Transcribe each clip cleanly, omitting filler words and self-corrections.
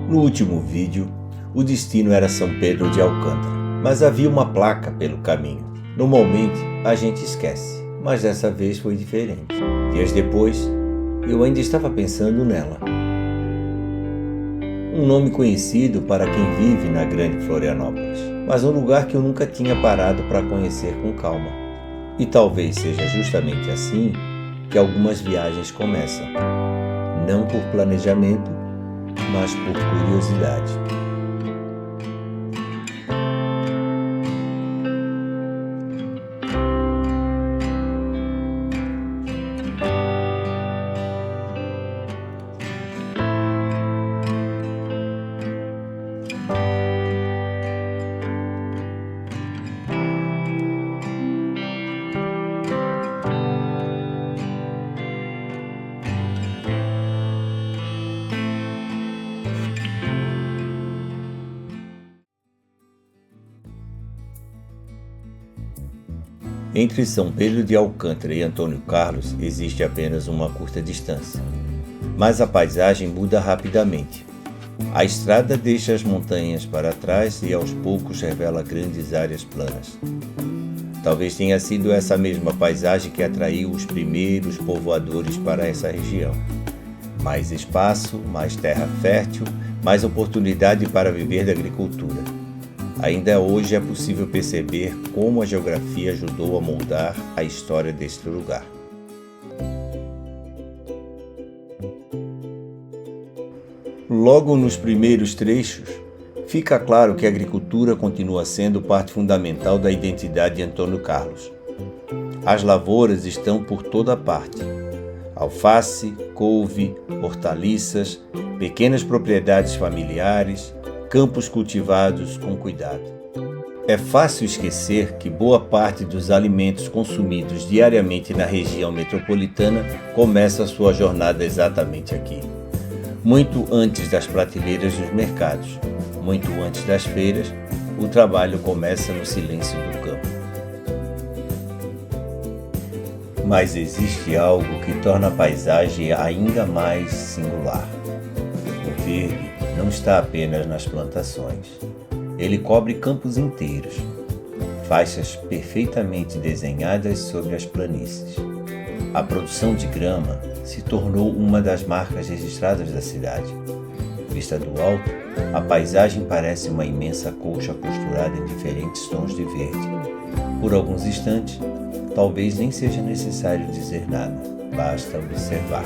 No último vídeo, o destino era São Pedro de Alcântara, mas havia uma placa pelo caminho. Normalmente, a gente esquece, mas dessa vez foi diferente. Dias depois, eu ainda estava pensando nela. Um nome conhecido para quem vive na grande Florianópolis, mas um lugar que eu nunca tinha parado para conhecer com calma. E talvez seja justamente assim que algumas viagens começam. Não por planejamento, mas por curiosidade. Entre São Pedro de Alcântara e Antônio Carlos existe apenas uma curta distância, mas a paisagem muda rapidamente. A estrada deixa as montanhas para trás e aos poucos revela grandes áreas planas. Talvez tenha sido essa mesma paisagem que atraiu os primeiros povoadores para essa região. Mais espaço, mais terra fértil, mais oportunidade para viver da agricultura. Ainda hoje é possível perceber como a geografia ajudou a moldar a história deste lugar. Logo nos primeiros trechos, fica claro que a agricultura continua sendo parte fundamental da identidade de Antônio Carlos. As lavouras estão por toda parte. Alface, couve, hortaliças, pequenas propriedades familiares, campos cultivados com cuidado. É fácil esquecer que boa parte dos alimentos consumidos diariamente na região metropolitana começa a sua jornada exatamente aqui. Muito antes das prateleiras dos mercados, muito antes das feiras, o trabalho começa no silêncio do campo. Mas existe algo que torna a paisagem ainda mais singular. O verde não está apenas nas plantações. Ele cobre campos inteiros, faixas perfeitamente desenhadas sobre as planícies. A produção de grama se tornou uma das marcas registradas da cidade. Vista do alto, a paisagem parece uma imensa colcha costurada em diferentes tons de verde. Por alguns instantes, talvez nem seja necessário dizer nada, basta observar.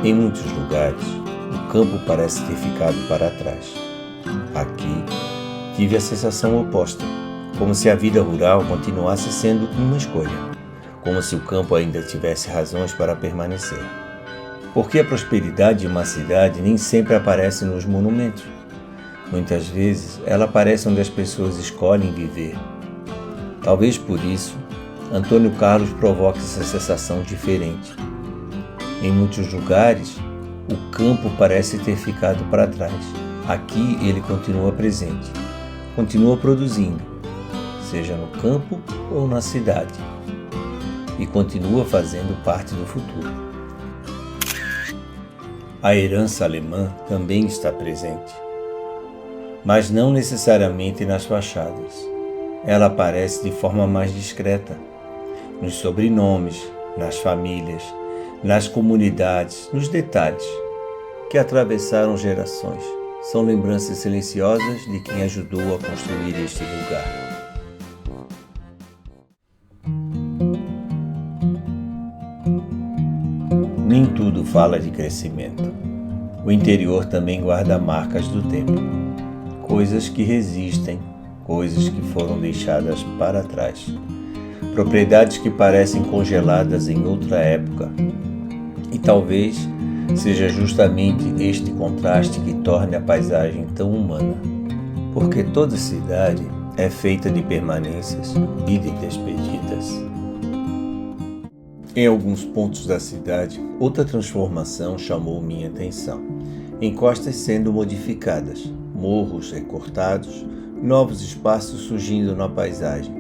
Em muitos lugares, o campo parece ter ficado para trás. Aqui, tive a sensação oposta, como se a vida rural continuasse sendo uma escolha, como se o campo ainda tivesse razões para permanecer. Porque a prosperidade de uma cidade nem sempre aparece nos monumentos. Muitas vezes, ela aparece onde as pessoas escolhem viver. Talvez por isso, Antônio Carlos provoque essa sensação diferente. Em muitos lugares, o campo parece ter ficado para trás. Aqui ele continua presente, continua produzindo, seja no campo ou na cidade, e continua fazendo parte do futuro. A herança alemã também está presente, mas não necessariamente nas fachadas. ela aparece de forma mais discreta, nos sobrenomes, nas famílias, nas comunidades, nos detalhes que atravessaram gerações. São lembranças silenciosas de quem ajudou a construir este lugar. Nem tudo fala de crescimento. O interior também guarda marcas do tempo. Coisas que resistem, coisas que foram deixadas para trás. Propriedades que parecem congeladas em outra época. E talvez seja justamente este contraste que torne a paisagem tão humana. Porque toda cidade é feita de permanências e de despedidas. Em alguns pontos da cidade, outra transformação chamou minha atenção. Encostas sendo modificadas, morros recortados, novos espaços surgindo na paisagem.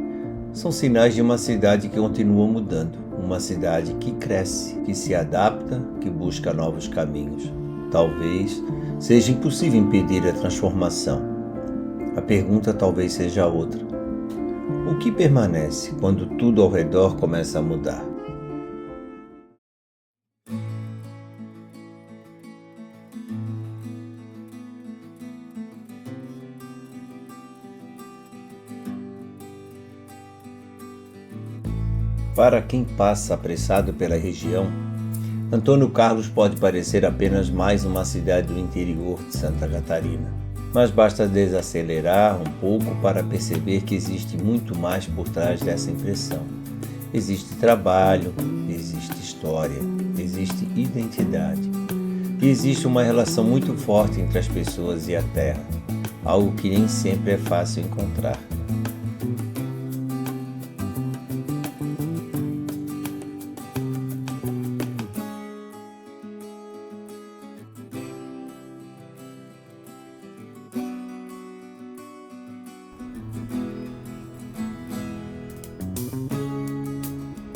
São sinais de uma cidade que continua mudando, uma cidade que cresce, que se adapta, que busca novos caminhos. Talvez seja impossível impedir a transformação. A pergunta talvez seja outra. O que permanece quando tudo ao redor começa a mudar? Para quem passa apressado pela região, Antônio Carlos pode parecer apenas mais uma cidade do interior de Santa Catarina. Mas basta desacelerar um pouco para perceber que existe muito mais por trás dessa impressão. Existe trabalho, existe história, existe identidade. E existe uma relação muito forte entre as pessoas e a terra, algo que nem sempre é fácil encontrar.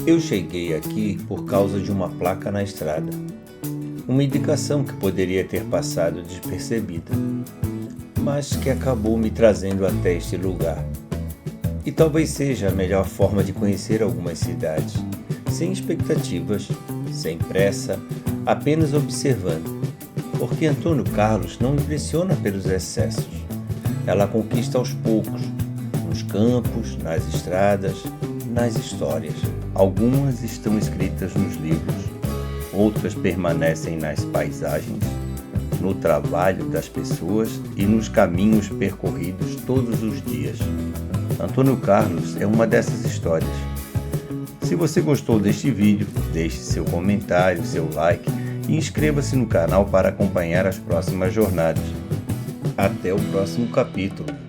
Eu cheguei aqui por causa de uma placa na estrada, uma indicação que poderia ter passado despercebida, mas que acabou me trazendo até este lugar. E talvez seja a melhor forma de conhecer algumas cidades, sem expectativas, sem pressa, apenas observando, porque Antônio Carlos não impressiona pelos excessos. Ela conquista aos poucos, nos campos, nas estradas, nas histórias. Algumas estão escritas nos livros, outras permanecem nas paisagens, no trabalho das pessoas e nos caminhos percorridos todos os dias. Antônio Carlos é uma dessas histórias. Se você gostou deste vídeo, deixe seu comentário, seu like e inscreva-se no canal para acompanhar as próximas jornadas. Até o próximo capítulo.